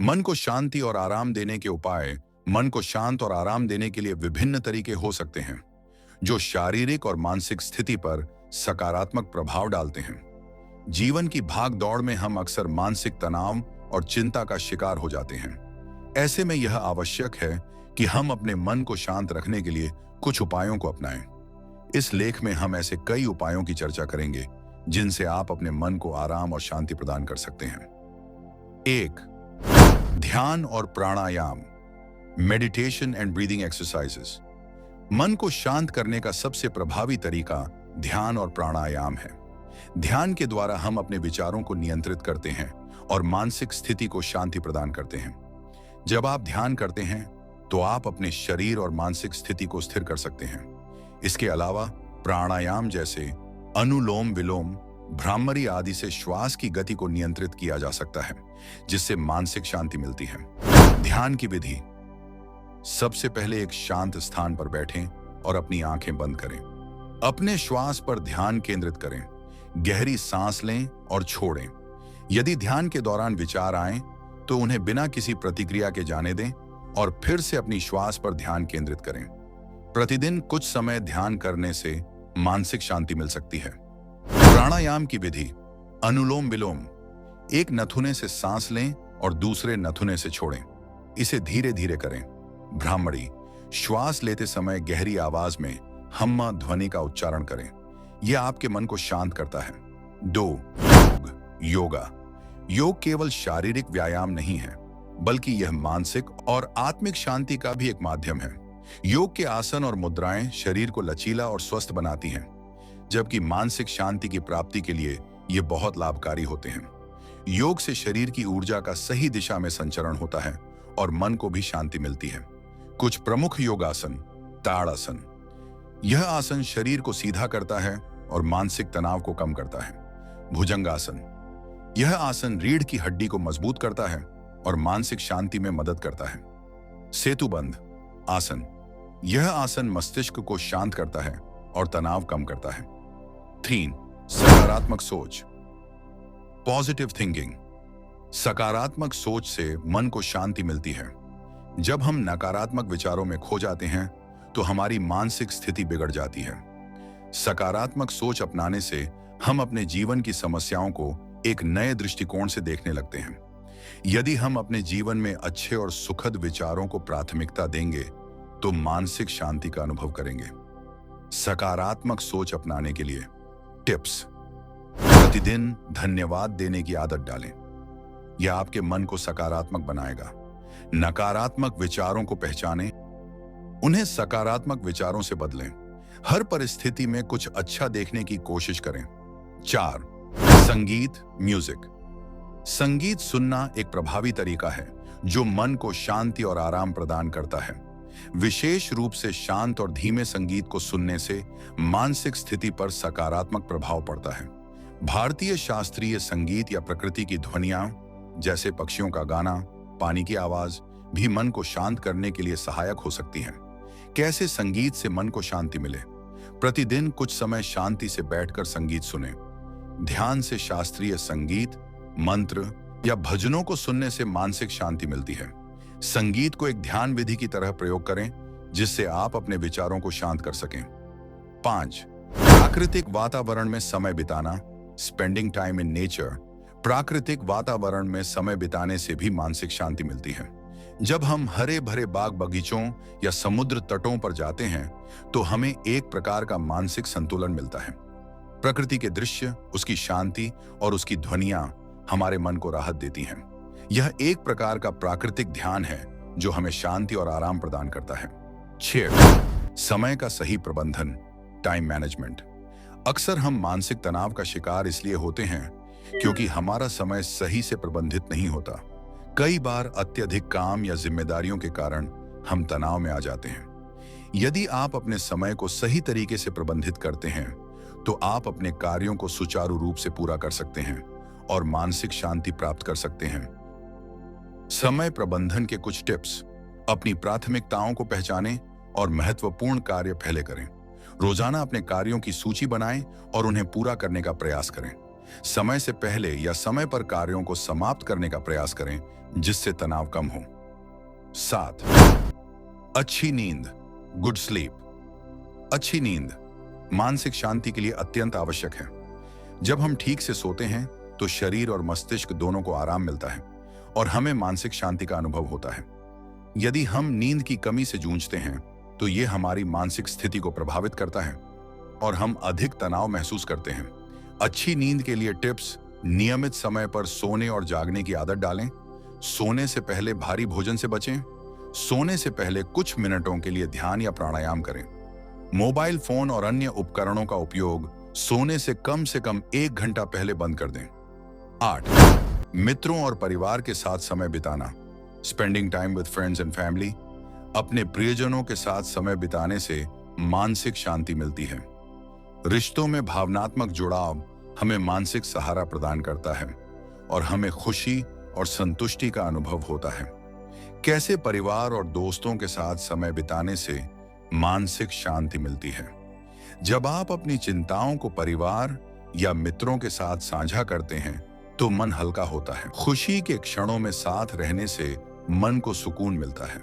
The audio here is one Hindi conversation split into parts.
मन को शांति और आराम देने के उपाय मन को शांत और आराम देने के लिए विभिन्न तरीके हो सकते हैं, जो शारीरिक और मानसिक स्थिति पर सकारात्मक प्रभाव डालते हैं। जीवन की भाग दौड़ में हम अक्सर मानसिक तनाव और चिंता का शिकार हो जाते हैं। ऐसे में यह आवश्यक है कि हम अपने मन को शांत रखने के लिए कुछ उपायों को अपनाएं। इस लेख में हम ऐसे कई उपायों की चर्चा करेंगे जिनसे आप अपने मन को आराम और शांति प्रदान कर सकते हैं। 1. ध्यान और प्राणायाम, मेडिटेशन एंड ब्रीदिंग एक्सरसाइजेस। मन को शांत करने का सबसे प्रभावी तरीका ध्यान और प्राणायाम है। ध्यान के द्वारा हम अपने विचारों को नियंत्रित करते हैं और मानसिक स्थिति को शांति प्रदान करते हैं। जब आप ध्यान करते हैं तो आप अपने शरीर और मानसिक स्थिति को स्थिर कर सकते हैं। इसके अलावा प्राणायाम जैसे अनुलोम विलोम, भ्रामरी आदि से श्वास की गति को नियंत्रित किया जा सकता है, जिससे मानसिक शांति मिलती है। ध्यान की विधि। सबसे पहले एक शांत स्थान पर बैठें और अपनी आंखें बंद करें। अपने श्वास पर ध्यान केंद्रित करें। गहरी सांस लें और छोड़ें। यदि ध्यान के दौरान विचार आएं, तो उन्हें बिना किसी प्रतिक्रिया के जाने दें और फिर से अपनी श्वास पर ध्यान केंद्रित करें। प्रतिदिन कुछ समय ध्यान करने से मानसिक शांति मिल सकती है। प्राणायाम की विधि। अनुलोम विलोम। एक नथुने से सांस लें और दूसरे नथुने से छोड़ें। इसे धीरे धीरे करें। भ्रामरी। श्वास लेते समय गहरी आवाज में हम्मा ध्वनि का उच्चारण करें। यह आपके मन को शांत करता है। 2. योगा। योग केवल शारीरिक व्यायाम नहीं है, बल्कि यह मानसिक और आत्मिक शांति का भी एक माध्यम है। योग के आसन और मुद्राएं शरीर को लचीला और स्वस्थ बनाती हैं, जबकि मानसिक शांति की प्राप्ति के लिए ये बहुत लाभकारी होते हैं। योग से शरीर की ऊर्जा का सही दिशा में संचरण होता है और मन को भी शांति मिलती है। कुछ प्रमुख योगासन। ताड़ासन। यह आसन शरीर को सीधा करता है और मानसिक तनाव को कम करता है। भुजंगासन। यह आसन रीढ़ की हड्डी को मजबूत करता है और मानसिक शांति में मदद करता है। सेतुबंध आसन। यह आसन मस्तिष्क को शांत करता है और तनाव कम करता है। 3. सकारात्मक सोच। Positive thinking. सकारात्मक सोच से मन को शांति मिलती है। जब हम नकारात्मक विचारों में खो जाते हैं तो हमारी मानसिक स्थिति बिगड़ जाती है। सकारात्मक सोच अपनाने से हम अपने जीवन की समस्याओं को एक नए दृष्टिकोण से देखने लगते हैं। यदि हम अपने जीवन में अच्छे और सुखद विचारों को प्राथमिकता देंगे तो मानसिक शांति का अनुभव करेंगे। सकारात्मक सोच अपनाने के लिए टिप्स। प्रतिदिन धन्यवाद देने की आदत डालें। यह आपके मन को सकारात्मक बनाएगा। नकारात्मक विचारों को पहचानें, उन्हें सकारात्मक विचारों से बदलें। हर परिस्थिति में कुछ अच्छा देखने की कोशिश करें। 4. संगीत, म्यूजिक। संगीत सुनना एक प्रभावी तरीका है जो मन को शांति और आराम प्रदान करता है। विशेष रूप से शांत और धीमे संगीत को सुनने से मानसिक स्थिति पर सकारात्मक प्रभाव पड़ता है। भारतीय शास्त्रीय संगीत या प्रकृति की ध्वनियां, जैसे पक्षियों का गाना, पानी की आवाज, भी मन को शांत करने के लिए सहायक हो सकती हैं। कैसे संगीत से मन को शांति मिले? प्रतिदिन कुछ समय शांति से बैठकर संगीत सुनें। ध्यान से शास्त्रीय संगीत, मंत्र या भजनों को सुनने से मानसिक शांति मिलती है। संगीत को एक ध्यान विधि की तरह प्रयोग करें, जिससे आप अपने विचारों को शांत कर सकें। 5. प्राकृतिक वातावरण में समय बिताना, स्पेंडिंग टाइम इन नेचर। प्राकृतिक वातावरण में समय बिताने से भी मानसिक शांति मिलती है। जब हम हरे भरे बाग बगीचों या समुद्र तटों पर जाते हैं तो हमें एक प्रकार का मानसिक संतुलन मिलता है। प्रकृति के दृश्य, उसकी शांति और उसकी ध्वनियां हमारे मन को राहत देती हैं। यह एक प्रकार का प्राकृतिक ध्यान है जो हमें शांति और आराम प्रदान करता है। 6. समय का सही प्रबंधन, टाइम मैनेजमेंट। अक्सर हम मानसिक तनाव का शिकार इसलिए होते हैं क्योंकि हमारा समय सही से प्रबंधित नहीं होता। कई बार अत्यधिक काम या जिम्मेदारियों के कारण हम तनाव में आ जाते हैं। यदि आप अपने समय को सही तरीके से प्रबंधित करते हैं तो आप अपने कार्यों को सुचारू रूप से पूरा कर सकते हैं और मानसिक शांति प्राप्त कर सकते हैं। समय प्रबंधन के कुछ टिप्स। अपनी प्राथमिकताओं को पहचानें और महत्वपूर्ण कार्य पहले करें। रोजाना अपने कार्यों की सूची बनाएं और उन्हें पूरा करने का प्रयास करें। समय से पहले या समय पर कार्यों को समाप्त करने का प्रयास करें, जिससे तनाव कम हो। 7. अच्छी नींद, गुड स्लीप। अच्छी नींद मानसिक शांति के लिए अत्यंत आवश्यक है। जब हम ठीक से सोते हैं तो शरीर और मस्तिष्क दोनों को आराम मिलता है और हमें मानसिक शांति का अनुभव होता है। यदि हम नींद की कमी से जूझते हैं तो यह हमारी मानसिक स्थिति को प्रभावित करता है और हम अधिक तनाव महसूस करते हैं। अच्छी नींद के लिए टिप्स: नियमित समय पर सोने और जागने की आदत डालें। सोने से पहले भारी भोजन से बचें। सोने से पहले कुछ मिनटों के लिए ध्यान या प्राणायाम करें। मोबाइल फोन और अन्य उपकरणों का उपयोग सोने से कम 1 घंटा पहले बंद कर दें। 8. मित्रों और परिवार के साथ समय बिताना, spending time with friends and family. अपने प्रियजनों के साथ समय बिताने से मानसिक शांति मिलती है। रिश्तों में भावनात्मक जुड़ाव हमें मानसिक सहारा प्रदान करता है और हमें खुशी और संतुष्टि का अनुभव होता है। कैसे परिवार और दोस्तों के साथ समय बिताने से मानसिक शांति मिलती है? जब आप अपनी चिंताओं को परिवार या मित्रों के साथ साझा करते हैं तो मन हल्का होता है। खुशी के क्षणों में साथ रहने से मन को सुकून मिलता है।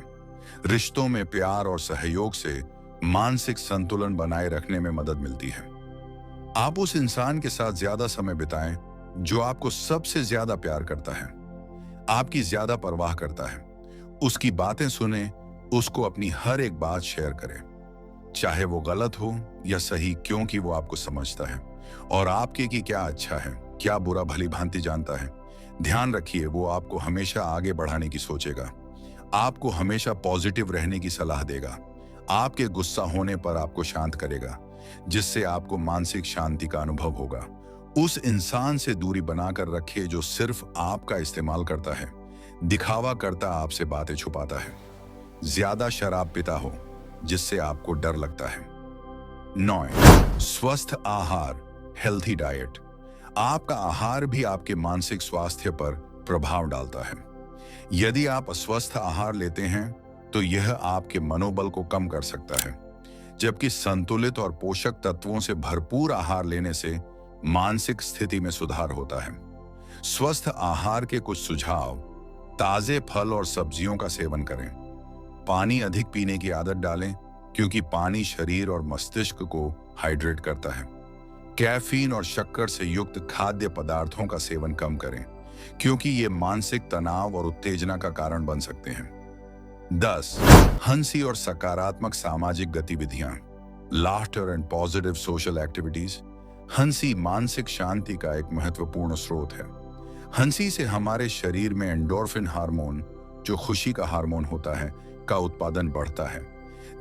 रिश्तों में प्यार और सहयोग से मानसिक संतुलन बनाए रखने में मदद मिलती है। आप उस इंसान के साथ ज्यादा समय बिताएं जो आपको सबसे ज्यादा प्यार करता है, आपकी ज्यादा परवाह करता है। उसकी बातें सुने, उसको अपनी हर एक बात शेयर करें, चाहे वो गलत हो या सही, क्योंकि वो आपको समझता है और आपके कि क्या अच्छा है, क्या बुरा भली भांति जानता है। ध्यान रखिए, वो आपको हमेशा आगे बढ़ाने की सोचेगा, आपको हमेशा पॉजिटिव रहने की सलाह देगा, आपके गुस्सा होने पर आपको शांत करेगा, जिससे आपको मानसिक शांति का अनुभव होगा। उस इंसान से दूरी बनाकर रखिए जो सिर्फ आपका इस्तेमाल करता है, दिखावा करता, आपसे बातें छुपाता है। ज्यादा शराब पीता हो जिससे आपको डर लगता है। 9. स्वस्थ आहार, हेल्थी डाइट। आपका आहार भी आपके मानसिक स्वास्थ्य पर प्रभाव डालता है। यदि आप अस्वस्थ आहार लेते हैं तो यह आपके मनोबल को कम कर सकता है, जबकि संतुलित और पोषक तत्वों से भरपूर आहार लेने से मानसिक स्थिति में सुधार होता है। स्वस्थ आहार के कुछ सुझाव: ताजे फल और सब्जियों का सेवन करें। पानी अधिक पीने की आदत डालें, क्योंकि पानी शरीर और मस्तिष्क को हाइड्रेट करता है। कैफीन और शक्कर से युक्त खाद्य पदार्थों का सेवन कम करें, क्योंकि ये मानसिक तनाव और उत्तेजना का कारण बन सकते हैं। 10. हंसी और सकारात्मक सामाजिक गतिविधियां, laughter and positive social activities. हंसी मानसिक शांति का एक महत्वपूर्ण स्रोत है। हंसी से हमारे शरीर में एंडोर्फिन हार्मोन, जो खुशी का हार्मोन होता है, का उत्पादन बढ़ता है,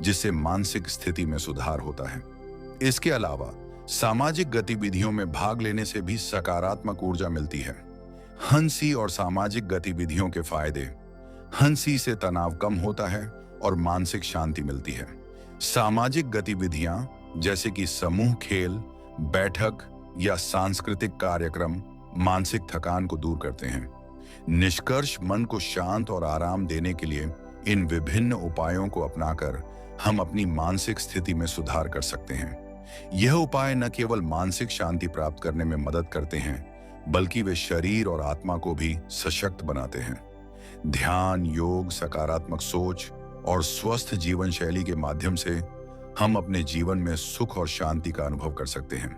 जिससे मानसिक स्थिति में सुधार होता है। इसके अलावा सामाजिक गतिविधियों में भाग लेने से भी सकारात्मक ऊर्जा मिलती है। हंसी और सामाजिक गतिविधियों के फायदे: हंसी से तनाव कम होता है और मानसिक शांति मिलती है। सामाजिक गतिविधियां जैसे कि समूह खेल, बैठक या सांस्कृतिक कार्यक्रम मानसिक थकान को दूर करते हैं। निष्कर्ष: मन को शांत और आराम देने के लिए इन विभिन्न उपायों को अपनाकर हम अपनी मानसिक स्थिति में सुधार कर सकते हैं। यह उपाय न केवल मानसिक शांति प्राप्त करने में मदद करते हैं, बल्कि वे शरीर और आत्मा को भी सशक्त बनाते हैं। ध्यान, योग, सकारात्मक सोच और स्वस्थ जीवन शैली के माध्यम से हम अपने जीवन में सुख और शांति का अनुभव कर सकते हैं।